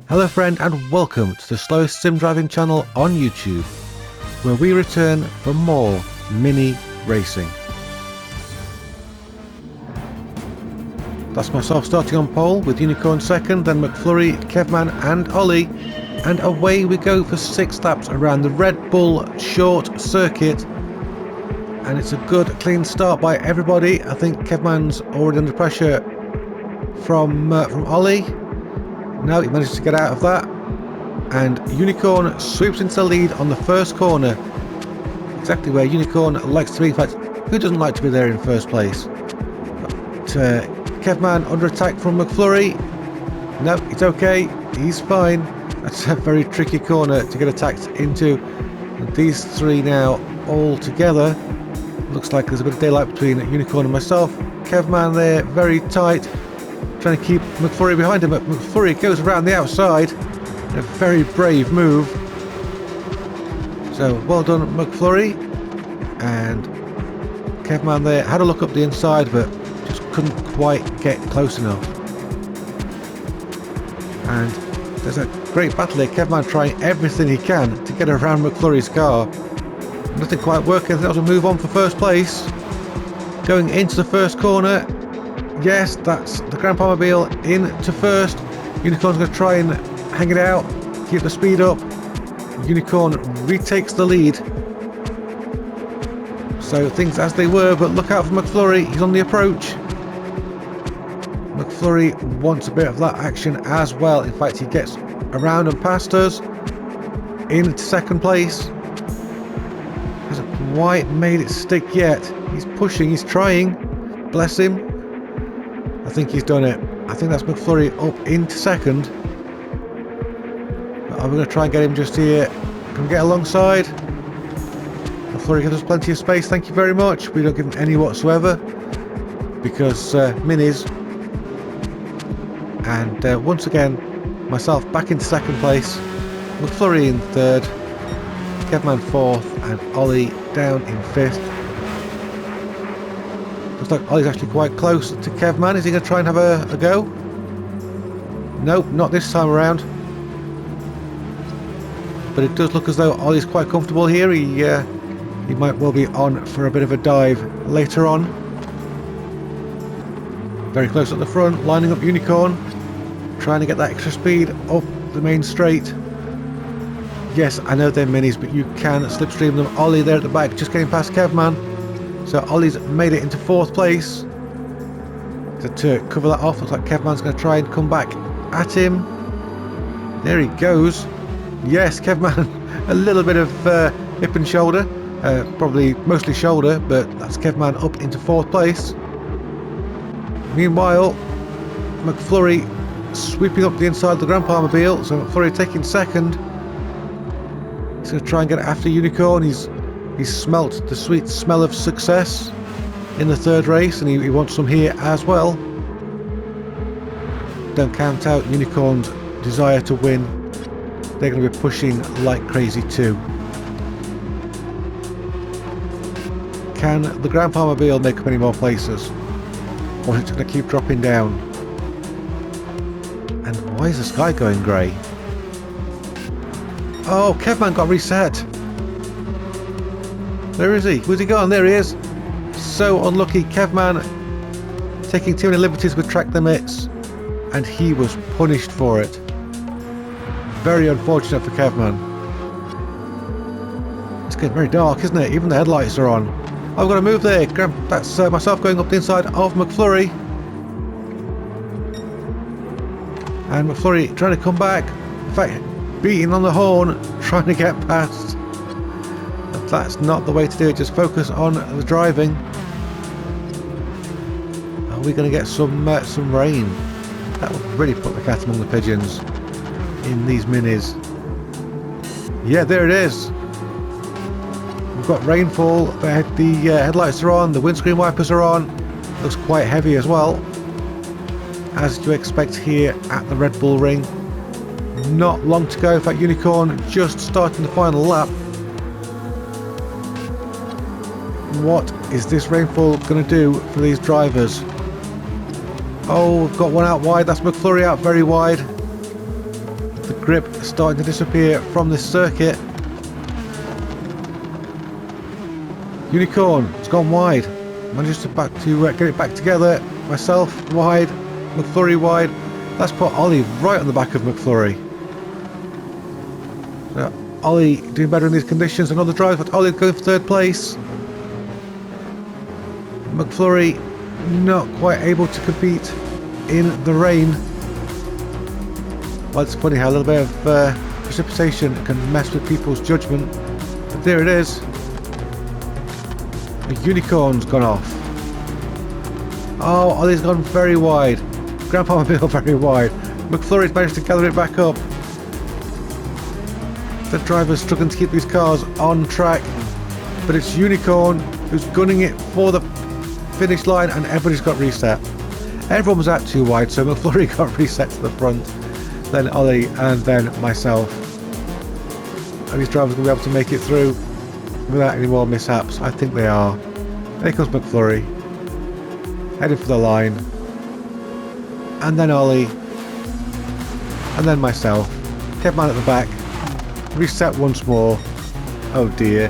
Hello friend and welcome to the Slow Sim Driving channel on YouTube, where we return for more mini racing. That's myself starting on pole with Unicorn second, then McFlurry, Kevman and Ollie, and away we go for 6 laps around the Red Bull short circuit. And it's a good clean start by everybody. I think Kevman's already under pressure from Ollie. No, he managed to get out of that, and Unicorn sweeps into the lead on the first corner, exactly where Unicorn likes to be. In fact, who doesn't like to be there in first place? But Kevman under attack from McFlurry. No, it's okay, he's fine. That's a very tricky corner to get attacked into. And these three now all together. Looks like there's a bit of daylight between Unicorn and myself. Kevman there, very tight, trying to keep McFlurry behind him, but McFlurry goes around the outside. A very brave move. So well done McFlurry. And Kevman there had a look up the inside, but just couldn't quite get close enough. And there's a great battle here. Kevman trying everything he can to get around McFlurry's car. Nothing quite working. That was a move on for first place. Going into the first corner. Yes, that's the Grand Palmobile into first. Unicorn's going to try and hang it out, keep the speed up. Unicorn retakes the lead. So things as they were, but look out for McFlurry. He's on the approach. McFlurry wants a bit of that action as well. In fact, he gets around and past us into second place. Hasn't quite made it stick yet. He's pushing, he's trying. Bless him. I think he's done it. I think that's McFlurry up into second. But I'm going to try and get him just here. Can we get alongside? McFlurry gives us plenty of space. Thank you very much. We don't give him any whatsoever because minis. And once again, myself back into second place. McFlurry in third. Kevman fourth, and Ollie down in fifth. Looks like Ollie's actually quite close to Kevman. Is he going to try and have a go? Nope, not this time around. But it does look as though Ollie's quite comfortable here. He might well be on for a bit of a dive later on. Very close at the front, lining up Unicorn, trying to get that extra speed up the main straight. Yes, I know they're minis, but you can slipstream them. Ollie there at the back, just getting past Kevman. So Ollie's made it into fourth place. To cover that off, looks like Kevman's going to try and come back at him. There he goes. Yes, Kevman, a little bit of hip and shoulder. Probably mostly shoulder, but that's Kevman up into fourth place. Meanwhile, McFlurry sweeping up the inside of the Grand Palmobile. So McFlurry taking second. He's going to try and get after Unicorn. He's smelt the sweet smell of success in the third race, and he wants some here as well. Don't count out Unicorn's desire to win. They're going to be pushing like crazy too. Can the Grand Palmobile make up any more places, or is it going to keep dropping down? And why is the sky going grey? Oh, Kevman got reset. Where is he? Where's he gone? There he is. So unlucky. Kevman taking too many liberties with track limits, and he was punished for it. Very unfortunate for Kevman. It's getting very dark, isn't it? Even the headlights are on. I've got to move there. That's myself going up the inside of McFlurry. And McFlurry trying to come back. In fact, beating on the horn, trying to get past. But that's not the way to do it. Just focus on the driving. Are we going to get some rain? That would really put the cat among the pigeons in these minis. Yeah, there it is. We've got rainfall. The headlights are on. The windscreen wipers are on. Looks quite heavy as well, as you expect here at the Red Bull Ring. Not long to go. In fact, Unicorn just starting the final lap. What is this rainfall going to do for these drivers? Oh, we've got one out wide. That's McFlurry out very wide. The grip is starting to disappear from this circuit. Unicorn, it's gone wide. Managed to get it back together. Myself wide, McFlurry wide. That's put Ollie right on the back of McFlurry. Ollie doing better in these conditions than other drivers, but Ollie going for third place. McFlurry not quite able to compete in the rain. Well, it's funny how a little bit of precipitation can mess with people's judgment. But there it is. The Unicorn's gone off. Oh, Ollie's gone very wide. Grandpa Mobile very wide. McFlurry's managed to gather it back up. The driver's struggling to keep these cars on track, but it's Unicorn who's gunning it for the finish line, and everybody's got reset. Everyone was out too wide, so McFlurry got reset to the front, then Ollie, and then myself. And these drivers will be able to make it through without any more mishaps. I think they are. There comes McFlurry, heading for the line, and then Ollie, and then myself. Kevman at the back. Reset once more. Oh dear.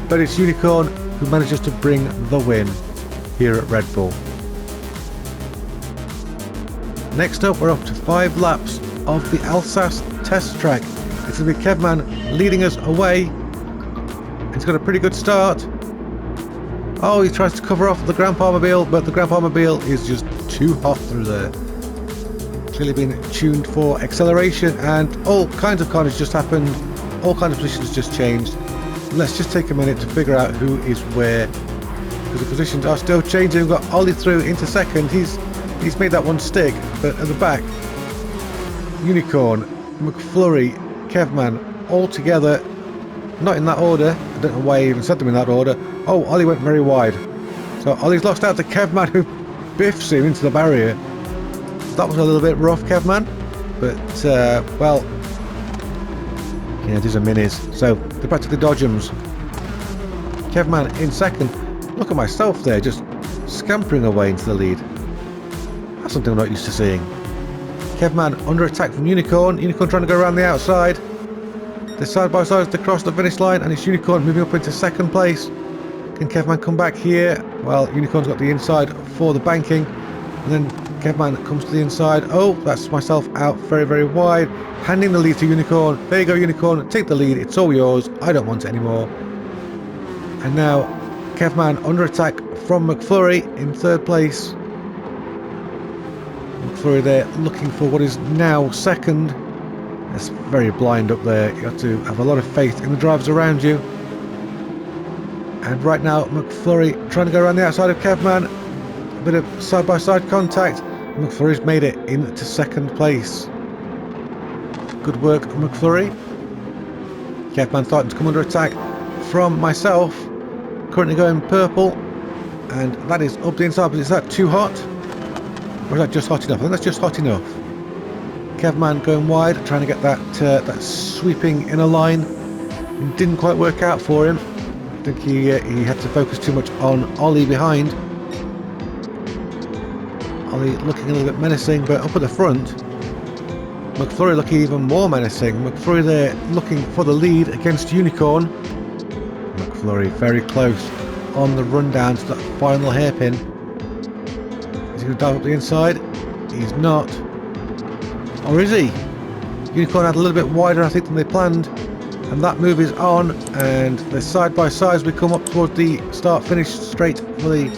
But it's Unicorn who manages to bring the win here at Red Bull. Next up, we're up to 5 laps of the Alsace test track. It's going to be Kevman leading us away. He's got a pretty good start. Oh, he tries to cover off the Grandpa Mobile, but the Grandpa Mobile is just too hot through there. Clearly been tuned for acceleration, and all kinds of carnage just happened. All kinds of positions just changed. Let's just take a minute to figure out who is where, because the positions are still changing. We've got Ollie through into second. He's made that one stick, but at the back, Unicorn, McFlurry, Kevman, all together. Not in that order. I don't know why I even said them in that order. Oh, Ollie went very wide. So Ollie's lost out to Kevman, who biffs him into the barrier. That was a little bit rough, Kevman, but well, yeah, these are minis, so they're practically dodgems. Kevman in second. Look at myself there, just scampering away into the lead. That's something I'm not used to seeing. Kevman under attack from Unicorn. Unicorn trying to go around the outside. They're side by side to cross the finish line, and it's Unicorn moving up into second place. Can Kevman come back here? Well, Unicorn's got the inside for the banking, and then Kevman comes to the inside. Oh, that's myself out very, very wide. Handing the lead to Unicorn. There you go, Unicorn. Take the lead. It's all yours. I don't want it anymore. And now Kevman under attack from McFlurry in third place. McFlurry there looking for what is now second. It's very blind up there. You have to have a lot of faith in the drivers around you. And right now McFlurry trying to go around the outside of Kevman. A bit of side-by-side contact. McFlurry's made it into second place. Good work, McFlurry. Kevman starting to come under attack from myself. Currently going purple. And that is up the inside, but is that too hot? Or is that just hot enough? I think that's just hot enough. Kevman going wide, trying to get that sweeping inner line. It didn't quite work out for him. I think he had to focus too much on Ollie behind. Ollie looking a little bit menacing, but up at the front, McFlurry looking even more menacing. McFlurry there looking for the lead against Unicorn. McFlurry very close on the rundown to that final hairpin. Is he going to dive up the inside? He's not. Or is he? Unicorn had a little bit wider, I think, than they planned. And that move is on, and they're side by side as we come up towards the start-finish straight for the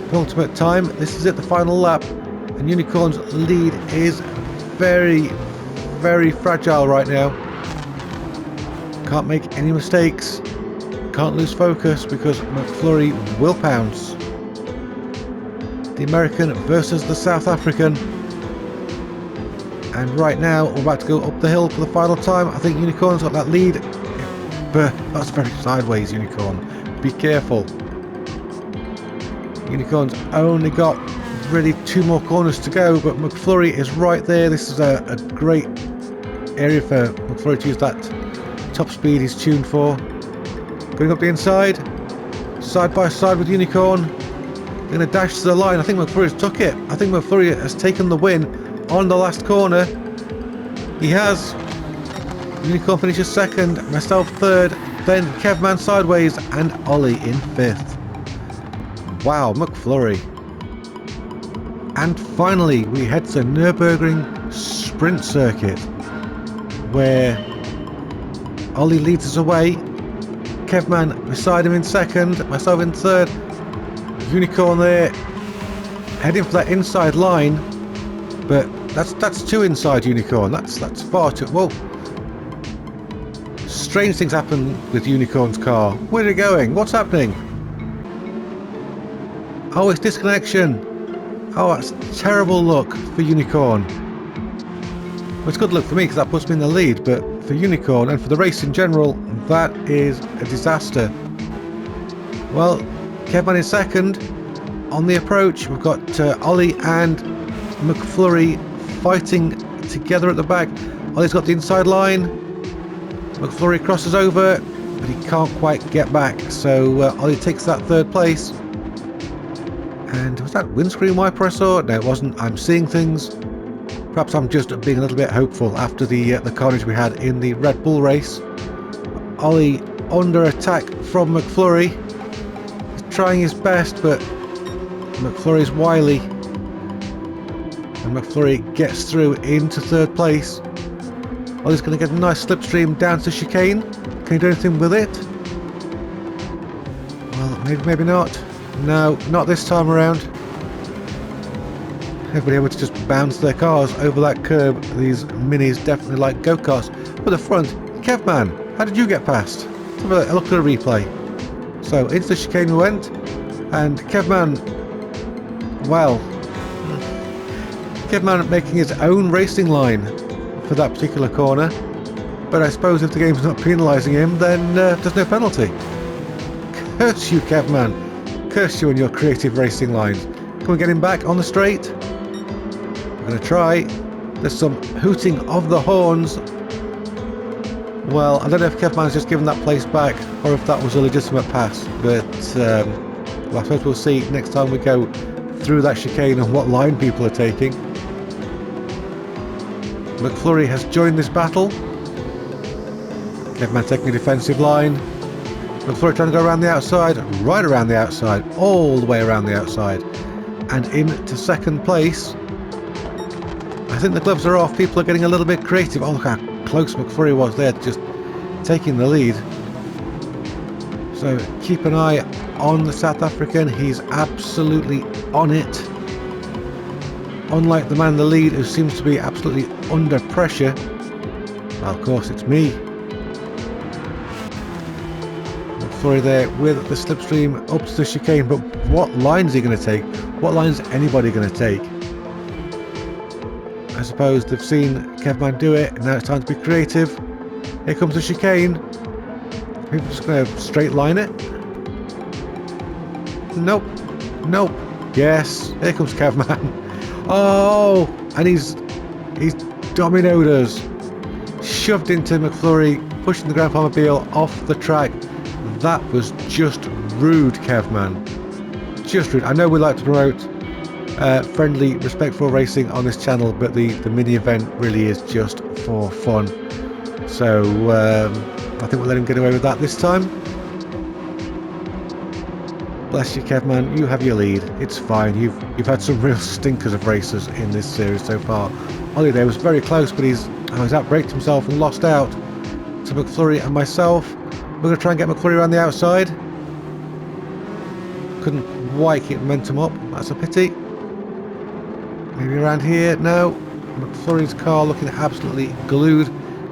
penultimate time. This is it, the final lap. And Unicorn's lead is very, very fragile right now. Can't make any mistakes. Can't lose focus because McFlurry will pounce. The American versus the South African. And right now we're about to go up the hill for the final time. I think Unicorn's got that lead. But that's very sideways, Unicorn. Be careful. Unicorn's only got really 2 more corners to go, but McFlurry is right there. This is a great area for McFlurry to use that top speed he's tuned for. Going up the inside, side by side with Unicorn. Going to dash to the line. I think McFlurry's took it. I think McFlurry has taken the win on the last corner. He has. Unicorn finishes second, myself third, then Kevman sideways, and Ollie in fifth. Wow, McFlurry. And finally, we head to Nürburgring Sprint Circuit, where Ollie leads us away. Kevman beside him in second, myself in third. Unicorn there, heading for that inside line, but that's too inside, Unicorn. That's far too. Well, strange things happen with Unicorn's car. Where's it going? What's happening? Oh, it's disconnection. Oh, that's terrible luck for Unicorn. Well, it's good luck for me because that puts me in the lead, but for Unicorn and for the race in general, that is a disaster. Well, Kevman is second. On the approach, we've got Ollie and McFlurry fighting together at the back. Ollie's got the inside line. McFlurry crosses over, but he can't quite get back. So Ollie takes that third place. And was that windscreen wiper I saw? No, it wasn't. I'm seeing things. Perhaps I'm just being a little bit hopeful after the carnage we had in the Red Bull race. Ollie under attack from McFlurry. He's trying his best, but McFlurry's wily. And McFlurry gets through into third place. Ollie's going to get a nice slipstream down to chicane. Can he do anything with it? Well, maybe not. No, not this time around. Everybody able to just bounce their cars over that curb. These minis definitely like go-karts. But the front, Kevman, how did you get past? Let's have a look at the replay. So into the chicane we went, and Kevman, well, Kevman making his own racing line for that particular corner. But I suppose if the game's not penalising him, then there's no penalty. Curse you, Kevman. Curse you and your creative racing lines. Can we get him back on the straight? We're going to try. There's some hooting of the horns. Well, I don't know if Kevman's just given that place back or if that was a legitimate pass, but well, I suppose we'll see next time we go through that chicane and what line people are taking. McFlurry has joined this battle. Kevman taking a defensive line. McFlurry trying to go around the outside, right around the outside, all the way around the outside, and into second place. I think the gloves are off. People are getting a little bit creative. Oh, look how close McFlurry was there, just taking the lead. So keep an eye on the South African. He's absolutely on it. Unlike the man in the lead, who seems to be absolutely under pressure. Well, of course, it's me. McFlurry there with the slipstream up to the chicane, but what line is he going to take? What line is anybody going to take? I suppose they've seen Kevman do it, and now it's time to be creative. Here comes the chicane. People just going to straight line it. Nope. Nope. Yes. Here comes Kevman. Oh, and he's dominoed us. Shoved into McFlurry, pushing the Grand Mobile off the track. That was just rude, Kevman. Just rude. I know we like to promote friendly, respectful racing on this channel, but the mini event really is just for fun. So I think we'll let him get away with that this time. Bless you, Kevman. You have your lead. It's fine. You've had some real stinkers of races in this series so far. Ollie there was very close, but he's outbraked himself and lost out to McFlurry and myself. We're going to try and get McFlurry around the outside. Couldn't quite keep momentum up. That's a pity. Maybe around here. No. McFlurry's car looking absolutely glued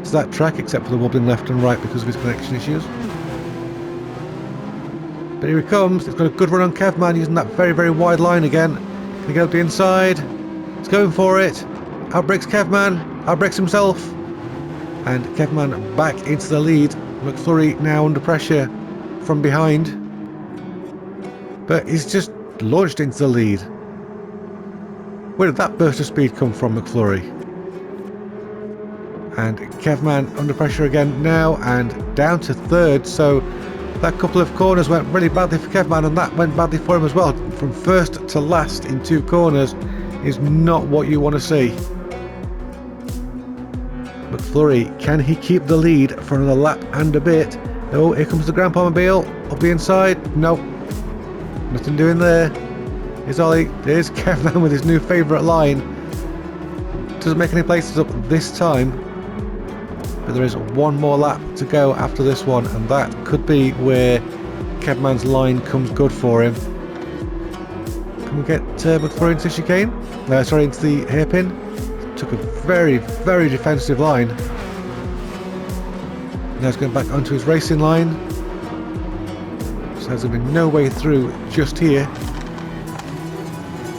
to that track, except for the wobbling left and right because of his connection issues. But here he comes. He's got a good run on Kevman using that very, very wide line again. Can he get up the inside? He's going for it. Outbrakes Kevman. Outbrakes himself. And Kevman back into the lead. McFlurry now under pressure from behind. But he's just launched into the lead. Where did that burst of speed come from, McFlurry? And Kevman under pressure again now and down to third. So that couple of corners went really badly for Kevman, and that went badly for him as well. From first to last in two corners is not what you want to see. McFlurry, can he keep the lead for another lap and a bit? Oh, here comes the Grandpa Mobile. Up the inside. Nope. Nothing doing there. Here's Ollie. There's Kevman with his new favourite line. Doesn't make any places up this time. But there is one more lap to go after this one, and that could be where Kevman's line comes good for him. Can we get McFlurry into the chicane? No, sorry, into the hairpin. Took a very, very defensive line. Now he's going back onto his racing line. So there's going to be no way through just here.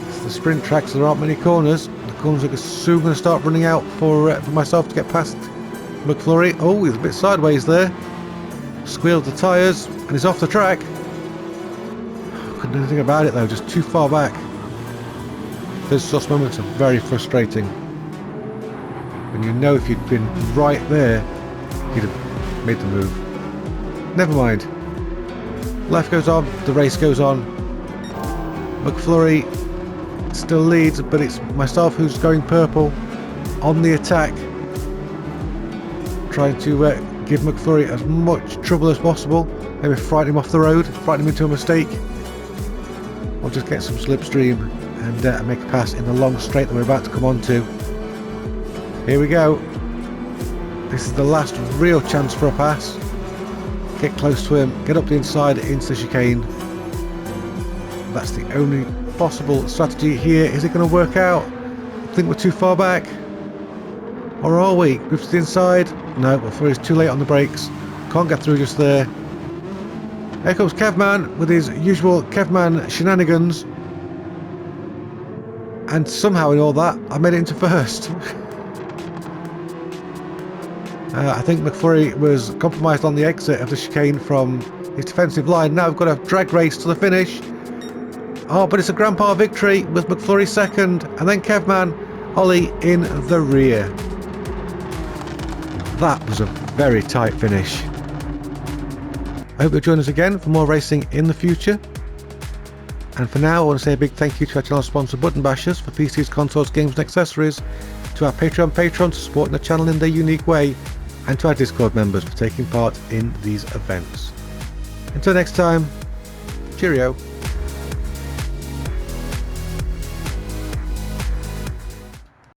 It's the sprint track, so there aren't many corners. The corners are soon going to start running out for myself to get past McFlurry. Oh, he's a bit sideways there. Squealed the tyres, and he's off the track. Couldn't do anything about it though, just too far back. Those soft moments are very frustrating. When you know if you'd been right there, you'd have made the move. Never mind. Life goes on, the race goes on. McFlurry still leads, but it's myself who's going purple on the attack. Trying to give McFlurry as much trouble as possible. Maybe frighten him off the road, frighten him into a mistake. Or just get some slipstream and make a pass in the long straight that we're about to come on to. Here we go. This is the last real chance for a pass. Get close to him, get up the inside into the chicane. That's the only possible strategy here. Is it going to work out? I think we're too far back. Or are we? Move to the inside. No, McFlurry's too late on the brakes. Can't get through just there. Here comes Kevman with his usual Kevman shenanigans. And somehow in all that, I made it into first. I think McFlurry was compromised on the exit of the chicane from his defensive line. Now we've got a drag race to the finish. Oh, but it's a Grandpa victory with McFlurry second, and then Kevman, Ollie in the rear. That was a very tight finish. I hope you'll join us again for more racing in the future. And for now, I want to say a big thank you to our channel sponsor Button Bashers for PCs, consoles, games and accessories, to our Patreon patrons for supporting the channel in their unique way, and to our Discord members for taking part in these events. Until next time, cheerio.